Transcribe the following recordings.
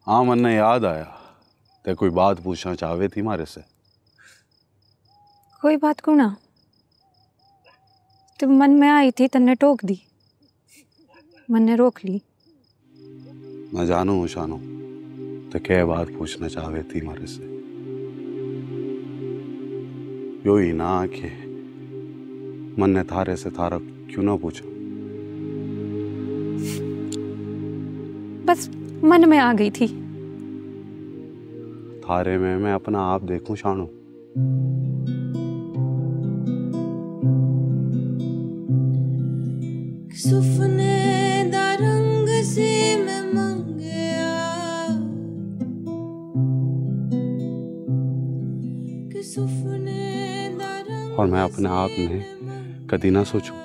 हाँ, मन ने याद आया ते कोई बात पूछना चाहवे थी मारे से। कोई बात को ना, तो मन में आई थी तन्ने टोक दी, मन ने रोक ली। मैं जानू शानू तो क्या बात पूछना चाहवे थी मारे से। यो ही ना कि मन ने थारे से थारा क्यों ना पूछा। बस मन में आ गई थी। थारे में मैं अपना आप देखूं शानू। सुपने दा रंग से मैं मंगया कि सुपने दा रंग और मैं अपने आप में कभी ना सोचूं।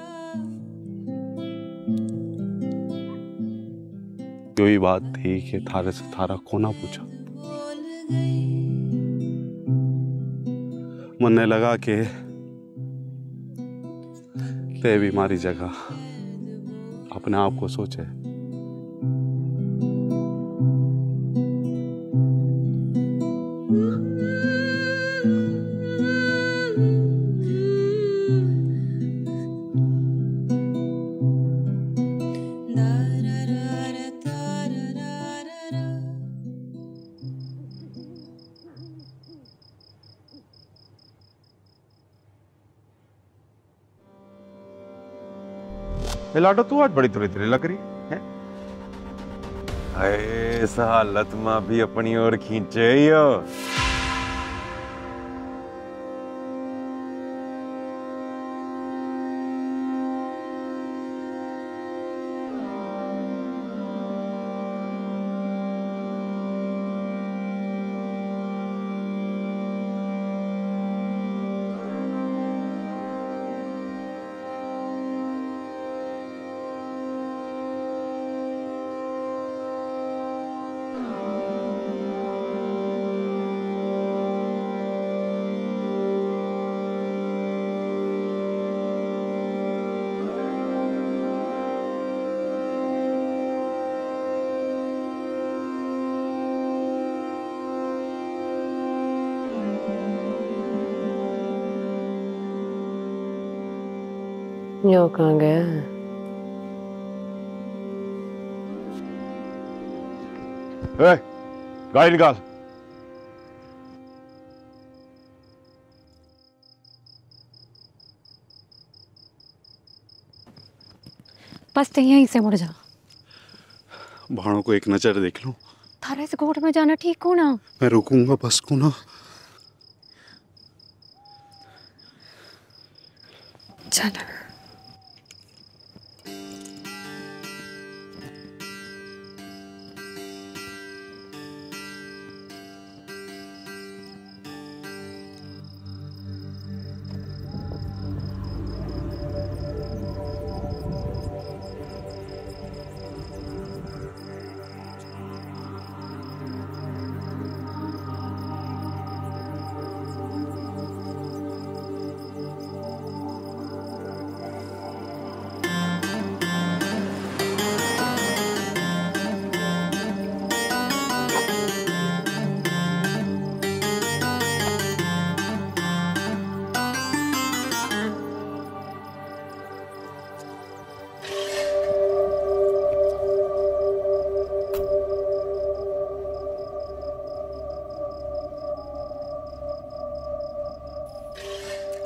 यही बात थी कि थारे से थारा को ना पूछा। मन लगा कि ते भी हमारी जगह अपने आप को सोचे। लाडो तू आज बड़ी तुरी तुरी लग रही है। ऐसा हालत में भी अपनी ओर खींचे यो। यो कहाँ गया? गाड़ी निकाल। बस तो यहीं से मुड़ जा। भाणों को एक नजर देख लूं। थारे से कोर्ट में जाना ठीक हो ना? मैं रुकूंगा बस को ना। चल।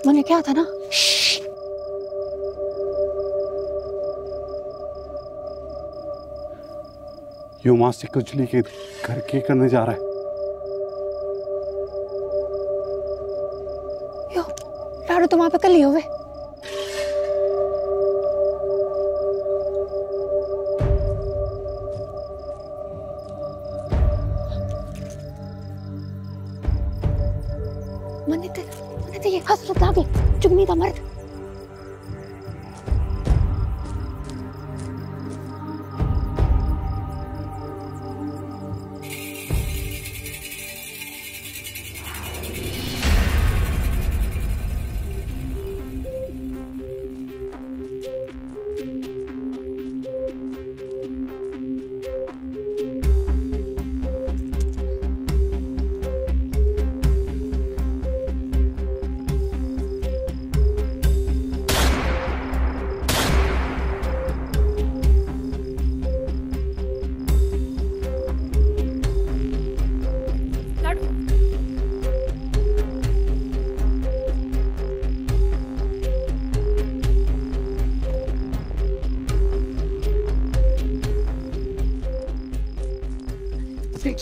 मैंने क्या था ना, यू मासी कुचली के घर के करने जा रहा है। यो लाडो तुम वहां पे कल ही होवे। मैंने तो ये हसरत आ गई, चुगनी का मर्द।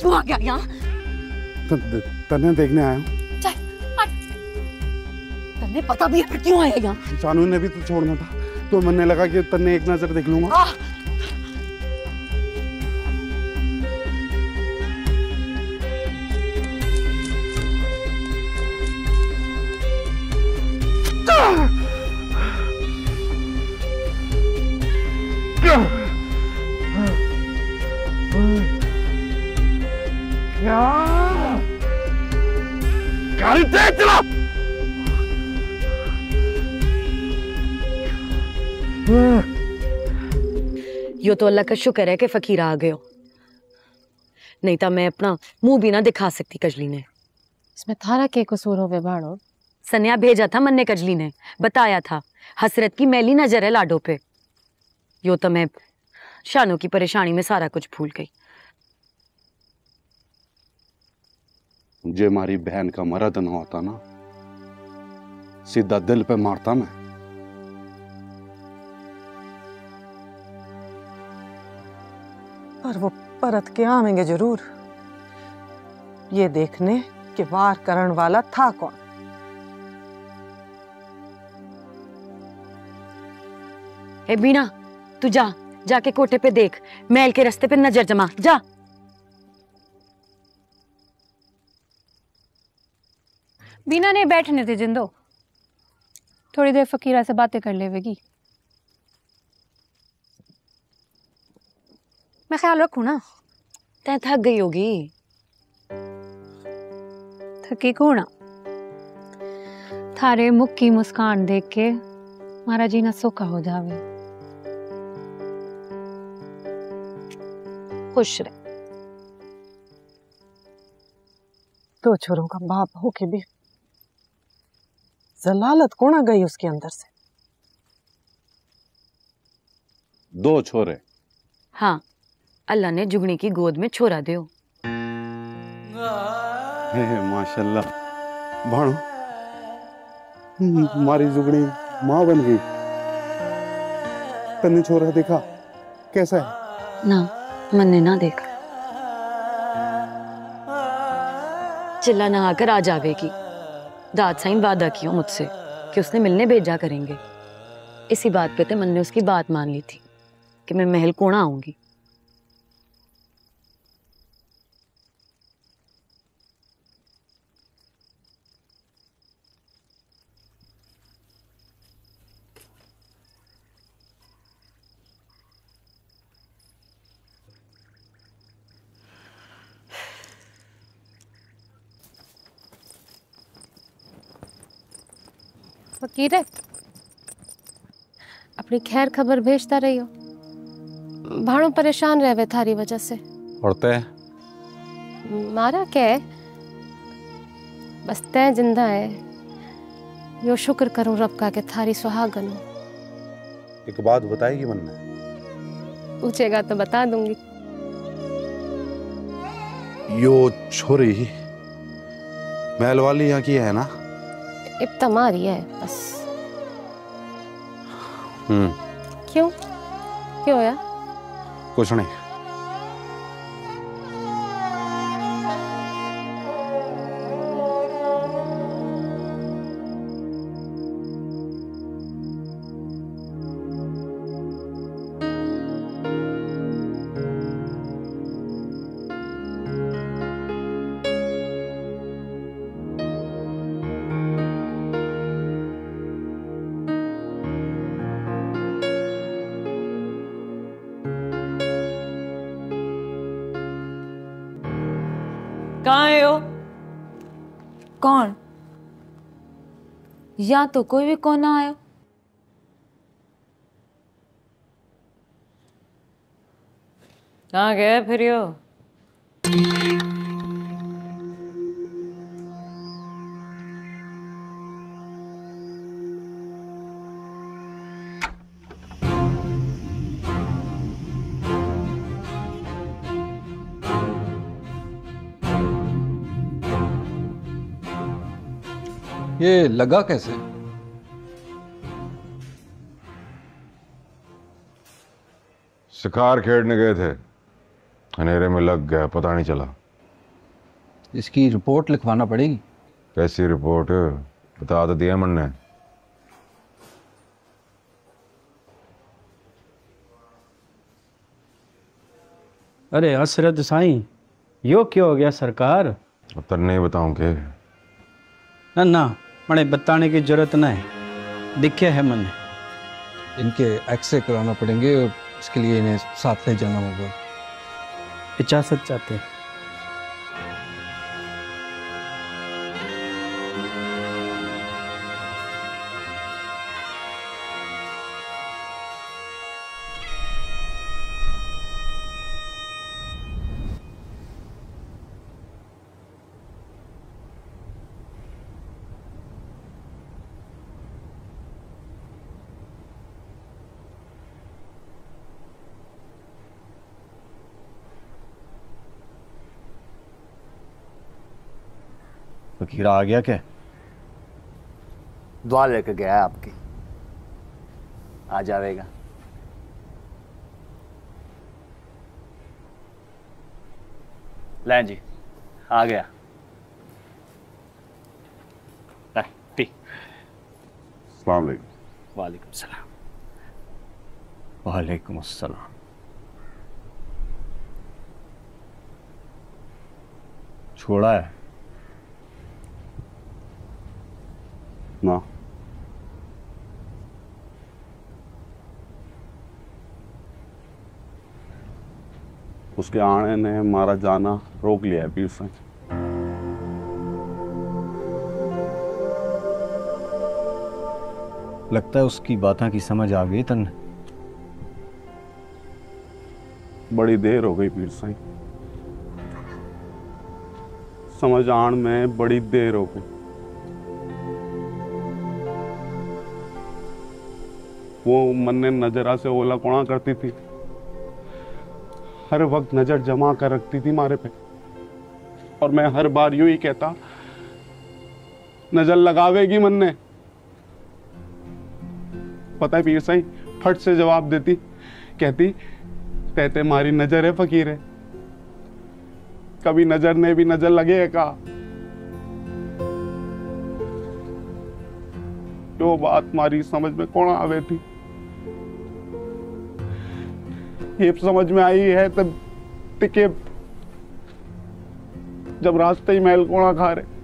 क्यों आ गया यहाँ? तन्ने देखने आया हूँ। तन्ने पता भी है फिर क्यों आया यहाँ? शानू ने भी तो छोड़ना था, तो मैंने लगा कि तन्ने एक नजर देख लूंगा। गाड़ी तेज चला। यो तो अल्लाह का शुक्र है कि फकीर आ गए हो, नहीं तो मैं अपना मुंह भी ना दिखा सकती कजली ने। इसमें थारा के कसूर हो भाड़ो? सन्या भेजा था मन्ने कजली ने, बताया था हसरत की मैली नजर है लाडो पे। यो तो मैं शानू की परेशानी में सारा कुछ भूल गई। मुझे हमारी बहन का मर्द ना होता ना, सीधा दिल पे मारता मैं। पर वो परत के आवेंगे जरूर, ये देखने कि वार करण वाला था कौन। ए बीना, तू जाके कोठे पे देख, महल के रास्ते पे नजर जमा जा। बीना ने बैठने थे जिंदो, थोड़ी देर फकीरा से बातें कर लेवेगी। मैं ख्याल रखूं ना? तै थक गई होगी। थकी को ना, थारे मुख की मुस्कान देख के हमारा जीना सूखा हो जावे। खुश रह। दो छोरों का बाप होके भी जलालत कौन गई उसके अंदर से? दो छोरे? हाँ, अल्लाह ने जुगनी की गोद में छोरा दियो। माशाल्लाह भाणो, हमारी जुगनी माँ बन गई। तन्ने छोरा देखा कैसा है? ना, मैंने ना देखा। चिल्ला नहा कर आ जावेगी। दाद साईं वादा किया मुझसे कि उसने मिलने भेजा करेंगे। इसी बात पे तो मैंने उसकी बात मान ली थी कि मैं महल कोना आऊंगी। फकीर है, अपनी खैर खबर भेजता रही हो। भाड़ों परेशान रहे वे थारी वजह से। और तय? मारा क्या है, बस तय जिंदा है। यो शुक्र करूं रब का के थारी सुहागन हो। एक बात बताएगी मन में? पूछेगा तो बता दूंगी। यो छोरी महल वाली यहाँ की है ना? इब्ता मारी है बस। क्यों क्यों यार? कुछ नहीं। कहाँ है हो? कौन? या तो कोई भी कौन ना आयो। कहाँ गए फिर यो? ये लगा कैसे? शिकार खेलने गए थे, अंधेरे में लग गया, पता नहीं चला। इसकी रिपोर्ट लिखवाना पड़ेगी। कैसी रिपोर्ट? बता तो दिया मन ने। अरे हसरत साईं, यो क्यों हो गया सरकार? अब तक नहीं बताऊं के? ना ना, मने बताने की जरूरत नहीं, दिखे है मैंने। इनके एक्सरे कराना पड़ेंगे और इसके लिए इन्हें साथ ले जाना होगा। इजाजत चाहते हैं। फकीरा आ गया क्या? दुआ लेके गया है आपकी, आ जाएगा। ले जी, आ गया। टी। अस्सलाम वालेकुम। वालेकुम सलाम। वालेकुम अस्सलाम। छोड़ा है ना? उसके आने ने हमारा जाना रोक लिया है पीर साईं। लगता है उसकी बातों की समझ आ गई तन। बड़ी देर हो गई पीर साईं, समझ आण में बड़ी देर हो गई। वो मन ने नजरा से ओला कोणा करती थी, हर वक्त नजर जमा कर रखती थी मारे पे, और मैं हर बार यूं ही कहता नजर लगावेगी मन ने। पता है पीर साईं, फट से जवाब देती, कहती तेते मारी नजर है फकीर है, कभी नजर ने भी नजर लगे का। जो बात मारी समझ में कौन आवे थी, ये समझ में आई है तब टिके जब रास्ते ही महल कोणा खा रहे।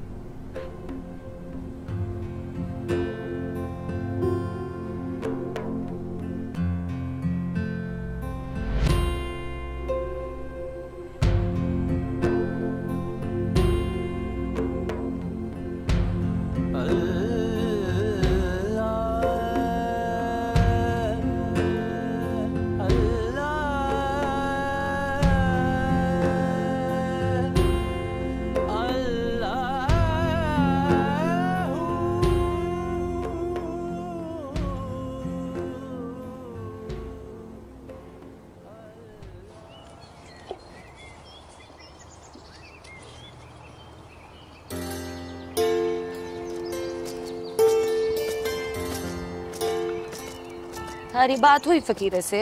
हमारी बात हुई फकीरे से?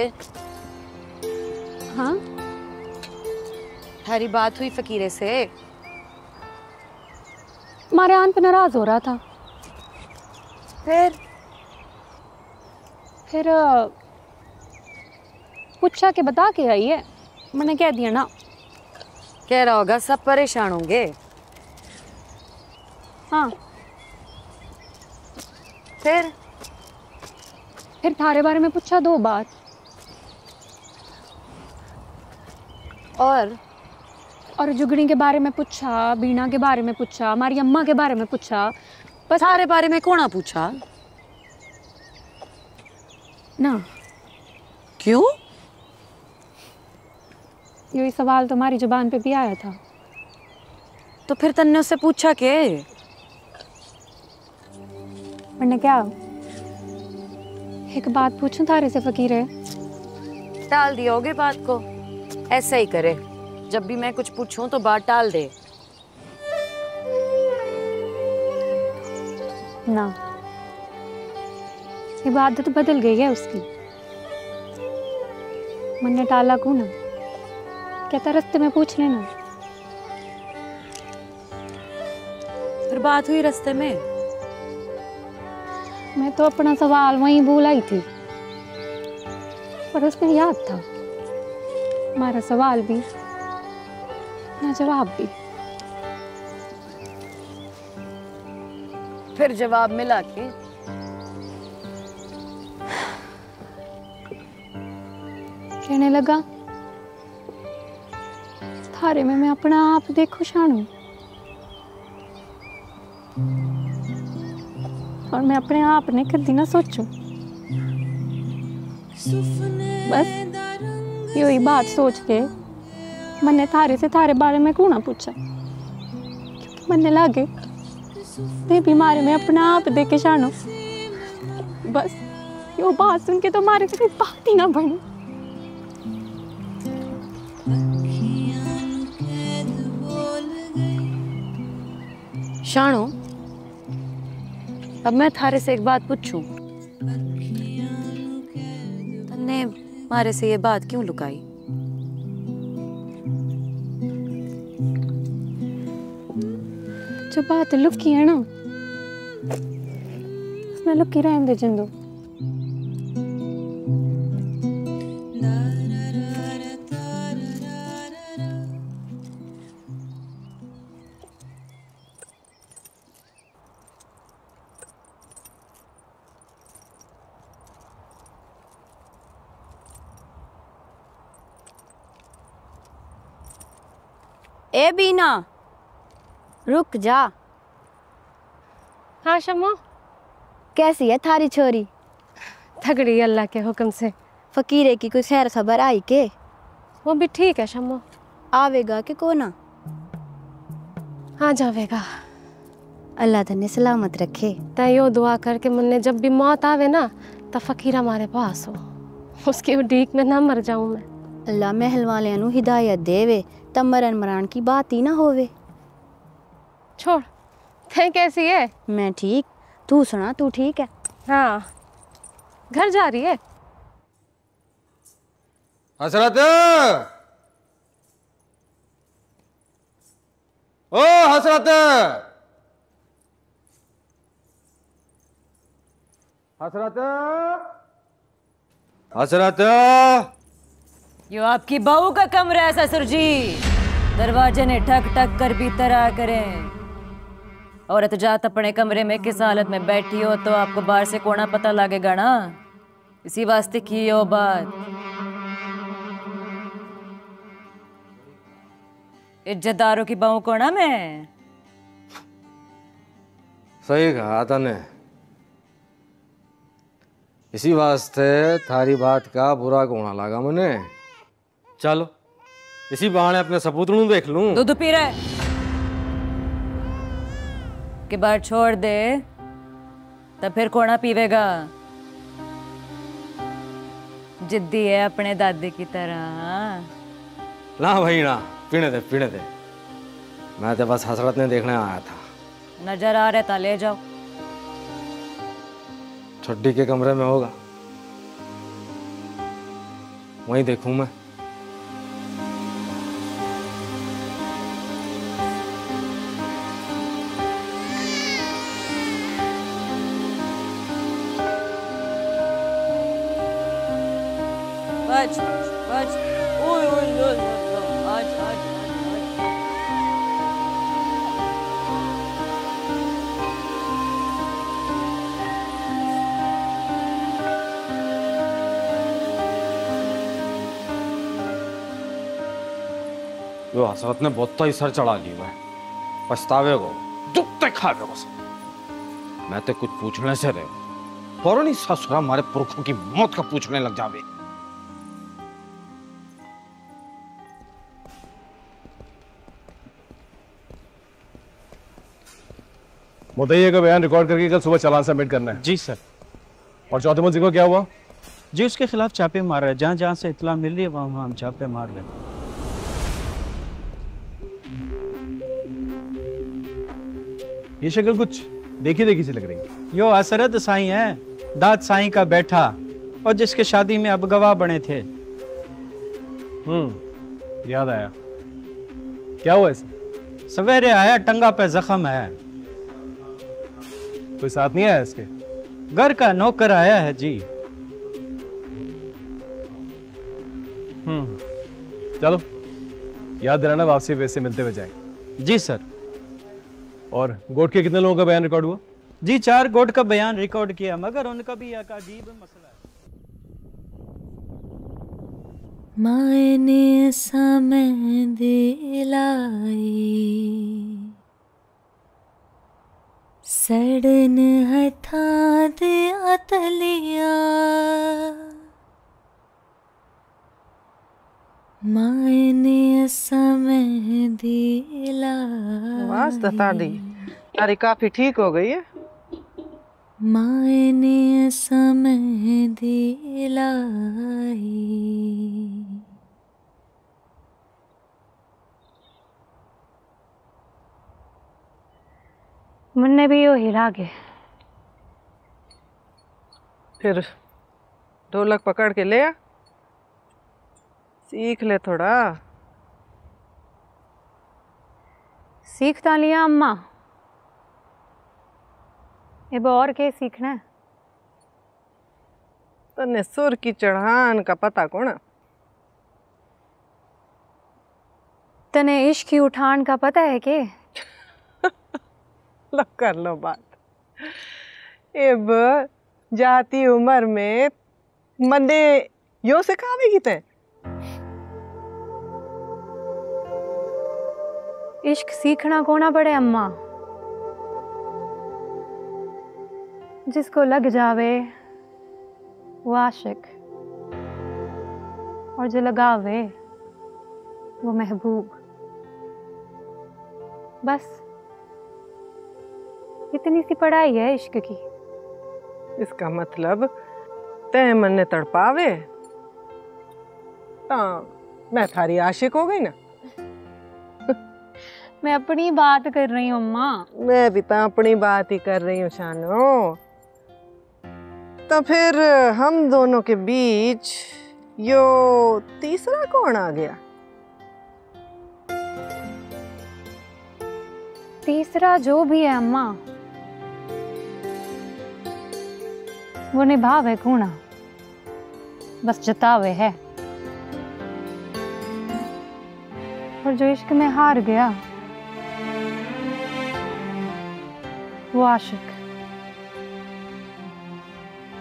हाँ, हमारी बात हुई फकीरे से? हमारे आन पे नाराज हो रहा था। फिर पूछा के बता के आई है, मैंने कह दिया ना। कह रहा होगा सब परेशान होंगे। हाँ, फिर थारे बारे में पूछा 2 बार। और जुगनी के बारे में पूछा, बीना के बारे में पूछा, हमारी अम्मा के बारे में पूछा। बस थारे बारे में कौन पूछा ना? क्यों? यही सवाल तो हमारी जुबान पे भी आया था। तो फिर तन्ने उससे पूछा के? मैंने क्या, एक बात पूछूं थारे से फकीरे? टाल दियोगे बात को? ऐसा ही करे, जब भी मैं कुछ पूछूं तो बात टाल दे। ना, ये आदत तो बदल गई है उसकी। मैंने टाला को ना, कहता रास्ते में पूछ लेना। फिर बात हुई रास्ते में? मैं तो अपना सवाल वहीं भूल आई थी, पर उसमें याद था हमारा सवाल भी ना जवाब भी। फिर जवाब मिला के कहने लगा, थारे में मैं अपना आप देखो शानू, और मैं अपने आप ने कदी ना सोचूं। बस यही बात सोच के मैंने थारे से थारे बारे में क्यों ना पूछा, क्योंकि मैंने लगे ते बीमारी में अपना आप देखे शानो। बस यो बात सुन के तो मारे से बात ही ना बनी। शानो, अब मैं थारे से एक बात पूछूं। तन्ने मारे से ये बात क्यों लुकाई? जो बात लुकी है ना, उसमें लुकी रहने दे जिंदू। ए बीना, रुक जा। हाँ शम्मो, कैसी है थारी छोरी? तगड़ी अल्लाह के हुक्म से। फकीरे की कोई खैर खबर आई के? वो भी ठीक है शम्मो। आवेगा के को ना? हाँ जावेगा। अल्लाह तन्ने सलामत रखे। तयो दुआ करके मुन्ने जब भी मौत आवे ना, तब फकीर हमारे पास हो, उसकी उड़ीक में ना मर जाऊं मैं। अल्लाह महल वाले नु हिदायत देवे, तब मरण मरान की बात ही ना होवे। छोड़, थे कैसी है? मैं ठीक, तू सुना, तू ठीक है? हाँ, घर जा रही है? हसरत, ओ हसरत, हसरत, हसरत। यो आपकी बहू का कमरा है ससुर जी। दरवाजे ने ठक ठक कर भीतर आ करें। औरत जात अपने कमरे में किस हालत में बैठी हो तो आपको बाहर से कोना पता लगेगा ना। इसी वास्ते की यो बात। इज्जतदारों की बहू को ना मैं। सही कहा तने। इसी वास्ते थारी बात का बुरा कोना लगा मुझे। चलो इसी बहाने अपने सबूत देख लूं। दूध पी रहे के बाद छोड़ दे तब फिर कोना पीवेगा। जिद्दी है अपने दादे की तरह। ना भाई ना, पीने दे पीने दे। मैं तो बस हसरत ने देखने आया था। नजर आ रहा था, ले जाओ। छुट्टी के कमरे में होगा, वहीं देखूं मैं। बच बच, ओए ओए ओए, आज आज आज जो हसरत ने बहुत ही सर चढ़ा ली मैं। पछतावे को दुखते खावे को। मैं तो कुछ पूछने से रहे फौरन ही ससुरा हमारे पुरखों की मौत का पूछने लग जावे। मुद्दई का बयान रिकॉर्ड करके कल सुबह चालान सबमिट करना है। जी सर। और चौथे मुल्जिम को क्या हुआ? जी उसके खिलाफ छापे मार रहे हैं। जहाँ जहाँ से इत्तला मिल रही है वहाँ हम छापे मार रहे हैं। ये शक्ल कुछ देखी देखी से लग रही है। यो असरद साईं है, दाद साईं का बैठा, और जिसके शादी में अब गवाह बने थे। याद आया। क्या हुआ इसे? सवेरे आया, टंगा पे जख्म है, कोई साथ नहीं आया इसके? घर का नौकर आया है जी। चलो याद दिलाना, वापसी वैसे मिलते हुए जाएंगे। जी सर। और गोट के कितने लोगों का बयान रिकॉर्ड हुआ? जी 4 गोट का बयान रिकॉर्ड किया, मगर उनका भी एक अजीब मसला है। मायने समय दिलाई सड़न हथा दे अतलिया मायने समय दिलाई। बस बता दी, अरे काफी ठीक हो गई है। मायने समय दिलाई मुन्ने भी यो हिला गए। फिर ढोलक पकड़ के ले आ, सीख ले थोड़ा। सीखता लिया अम्मा, अब और क्या सीखना है? तन्ने सुर की चढ़ान का पता कौन? तने इश्क की उठान का पता है के? लो कर लो बात। अब जाती उम्र में मंदे यो सिखावेगी ते? इश्क सीखना कोना पड़े अम्मा, जिसको लग जावे वो आशिक, और जो लगावे वो महबूब। बस इतनी सी पढ़ाई है इश्क की। इसका मतलब तय मन ने तड़पावे ता मैं थारी आशिक हो गई ना। मैं अपनी बात कर रही हूँ अम्मा। मैं भी तो अपनी बात ही कर रही हूँ शानो। तो फिर हम दोनों के बीच यो तीसरा कौन आ गया? तीसरा जो भी है अम्मा, वो निभावे कूणा, बस जतावे है। और जो इश्क में हार गया वो आशिक,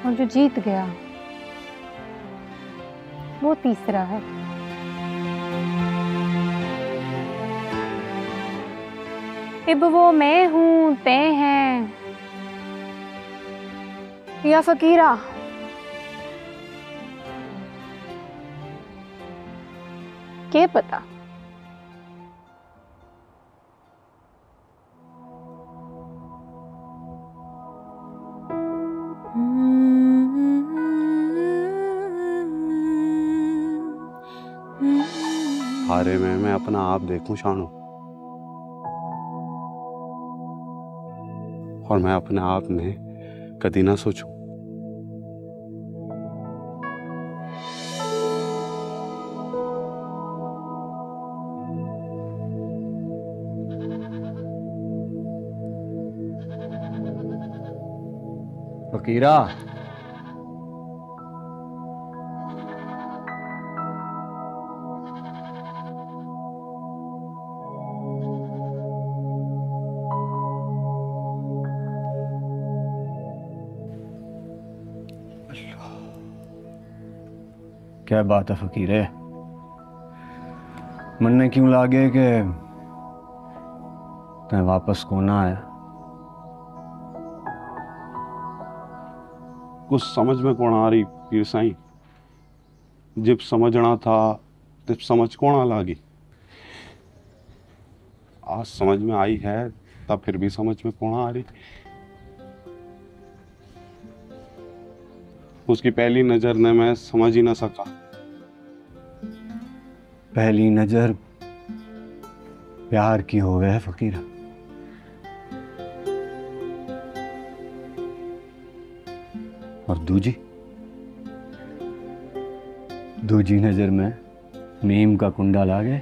और जो जीत गया वो तीसरा है। अब वो मैं हूं, ते हैं या फकीरा, क्या पता। हारे में मैं अपना आप देखूं शानू, और मैं अपने आप में कभी ना सोचूं। फकीरा, क्या बात है फकीरे? मन ने क्यों लागे कि तै वापस को ना आया? कुछ समझ में कौन आ रही पीर साईं। जब समझना था तब समझ कौन आ लागी। आज समझ में आई है तब फिर भी समझ में कौन आ रही। उसकी पहली नजर ने मैं समझ ही ना सका। पहली नजर प्यार की होवे है फकीरा। और दूजी नजर में नीम का कुंडा लागे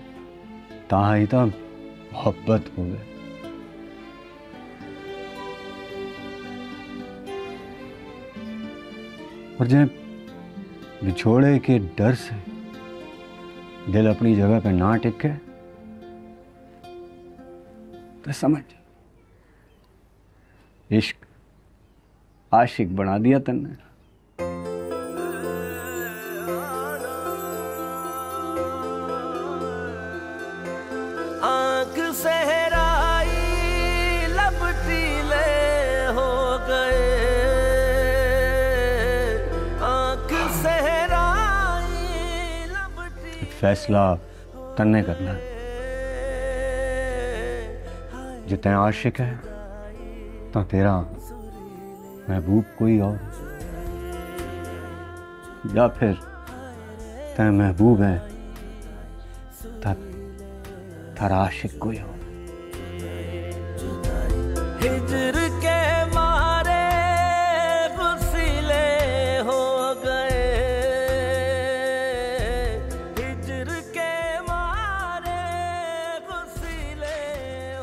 ता ही तो मोहब्बत होवे। और जब बिछोड़े के डर से दिल अपनी जगह पे ना टिके तो समझ इश्क आशिक बना दिया तन्ने। आंख सहराई लब पीले हो गए, आंख सहराई लब फैसला तन्ने करना है। जितने आशिक है तो तेरा महबूब कोई और, या फिर तेरा महबूब है थारा आशिक कोई और। हिजर के मारे गुस्सिले हो गए, हिजर के मारे गुस्सिले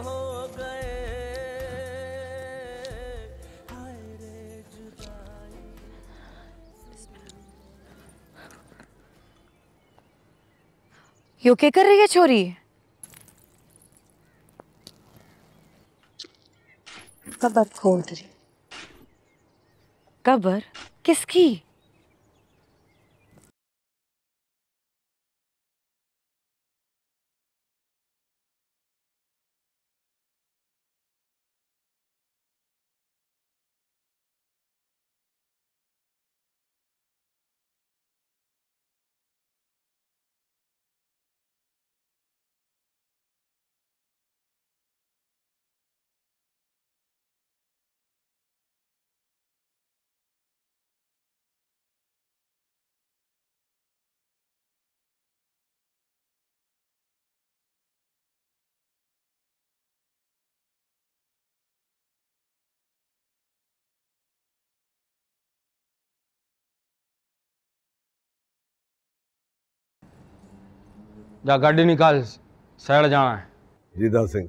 हो गए। यो क्या कर रही है छोरी? कबर खोल रही। कबर किसकी? जा गाड़ी निकाल, सैड़ जाना है। जीदा सिंह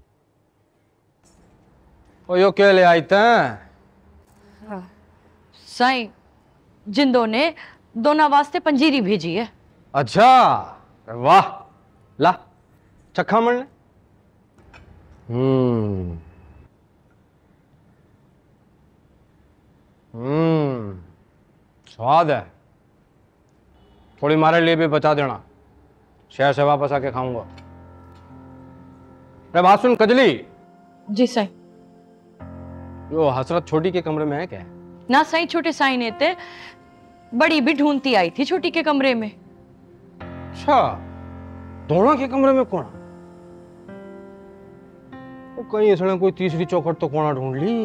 ओ यो क्या ले आई थे? साईं जिंदो ने दोना वास्ते पंजीरी भेजी है। अच्छा वाह, ला चखा मन। स्वाद है। थोड़ी मारे लिए भी बचा देना, शहर से वापस आके खाऊंगा। अरे बात सुन कजली। जी साईं। यो हसरत छोटी के कमरे में है क्या? ना साईं, छोटे साईं ने ते बड़ी भी ढूंढती आई थी छोटी के कमरे में। अच्छा, दोनों के कमरे में कौन? वो कहीं इसने कोई तीसरी चौखट तो कोना ढूंढ ली।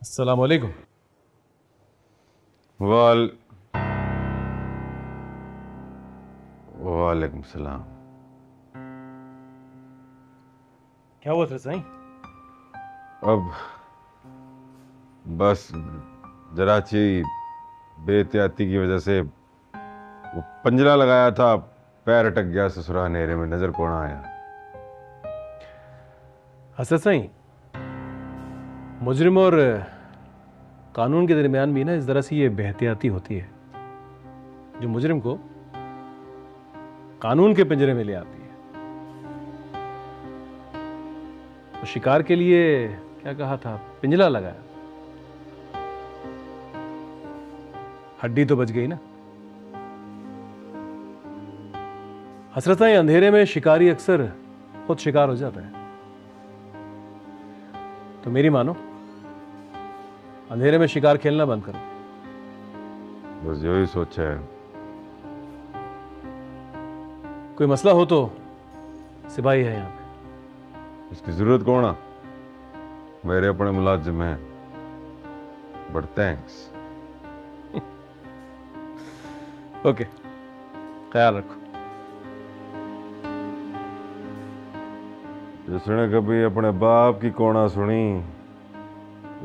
अस्सलाम वालेकुम। वालेकुम सलाम। क्या हुआ सर साईं? अब बस जरा सी बेहतियाती की वजह से वो पंजरा लगाया था, पैर अटक गया ससुरा अंधेरे में, नजर कौन आया। हसरत साईं, मुजरिम और कानून के दरमियान भी ना इस तरह से ये बेहतियाती होती है, जो मुजरिम को कानून के पिंजरे में ले आती है। तो शिकार के लिए क्या कहा था, पिंजरा लगाया, हड्डी तो बच गई ना। हसरत साईं, अंधेरे में शिकारी अक्सर खुद शिकार हो जाता है। तो मेरी मानो, अंधेरे में शिकार खेलना बंद करो। बस यही सोचा है। कोई मसला हो तो सिपाही है यहाँ पे। इसकी जरूरत कौन है? मेरे अपने मुलाजिम हैं। But thanks. ओके, ख्याल रखो। जिसने कभी अपने बाप की कोना सुनी,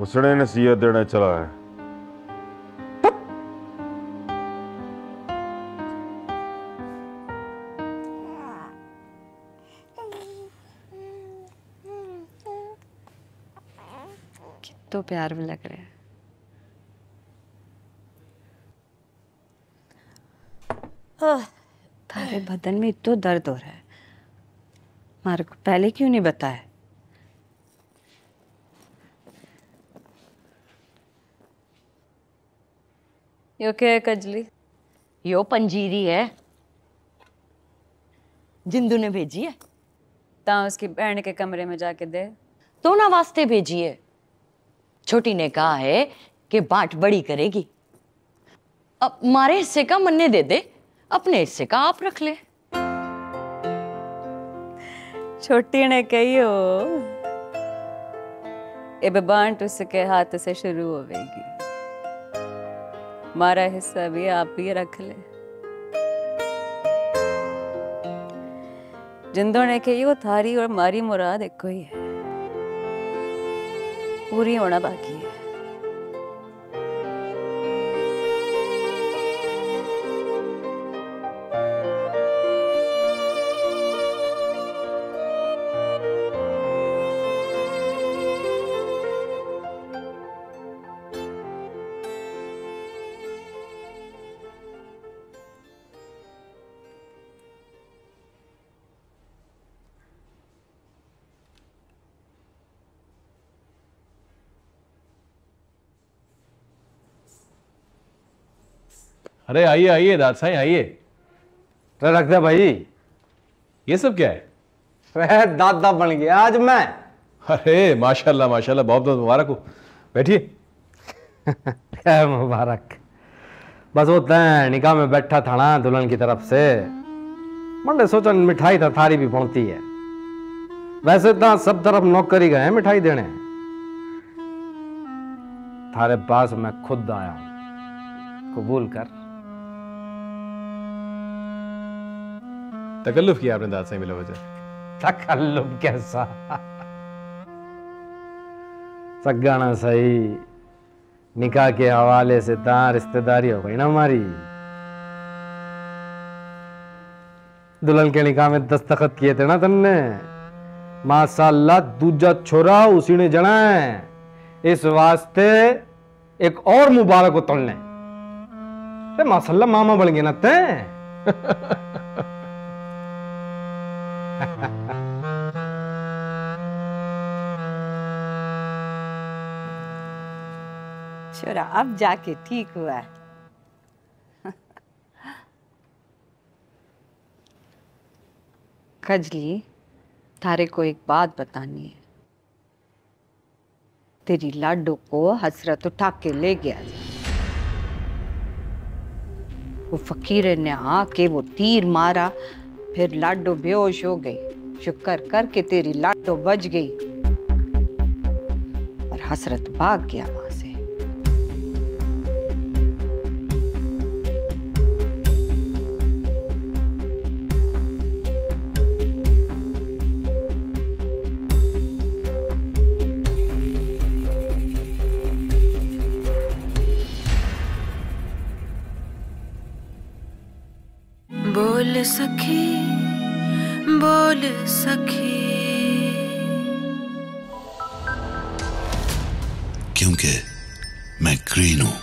उसने नसीहत देने चला है। तो प्यार भी लग रहा है। थारे बदन में इतना दर्द हो रहा है, मारे को पहले क्यों नहीं बताया? यो क्या है कजली? यो पंजीरी है, जिंदू ने भेजी है। ता उसकी बहन के कमरे में जाके दे। तो ना वास्ते भेजी है। छोटी ने कहा है कि बाट बड़ी करेगी। अब मारे हिस्से का मन्ने दे दे, अपने हिस्से का आप रख ले। छोटी ने कही हो ए बांट उसके हाथ से शुरू होगी, मारा हिस्सा भी आप ही रख ले। जिंदों ने कही हो थारी और मारी मुराद एक ही है, पूरी होना बाकी है। अरे आइए आइए दाद साईं आइए। रख दे भाई। ये सब क्या है? दादा बन गया आज मैं। अरे माशाल्लाह माशाल्लाह, बहुत बहुत मुबारक हो। बैठिए। क्या मुबारक। बस वो तय निकाह में बैठा था ना दुल्हन की तरफ से, मैंने सोचा मिठाई था थारी भी पहुंचती है। वैसे तो सब तरफ नौकरी गए हैं मिठाई देने, थारे पास मैं खुद आया हूं, कबूल कर। तकल्लुफ किया आपने दाद साईं मिला वजह। तकल्लुफ कैसा? सगाना सही, निकाह के हवाले से तार रिश्तेदारी हो गई ना हमारी। दुल्हन के निकाह में दस्तखत किए थे ना तन्ने, माशाअल्लाह दूजा छोरा उसी ने जना है। इस वास्ते एक और मुबारक हो तुमने। माशाअल्लाह मामा बन गए ना ते। छोरा अब जाके ठीक हुआ है। कजली, थारे को एक बात बतानी है। तेरी लाडो को हसरत उठा के ले गया, वो फकीर ने आके वो तीर मारा, फिर लाडो बेहोश हो गई। शुक्र करके तेरी लाडो बच गई और हसरत भाग गया वहां से। बोल सखी, बोल सखी, क्योंकि मैं ग्रीन हूं।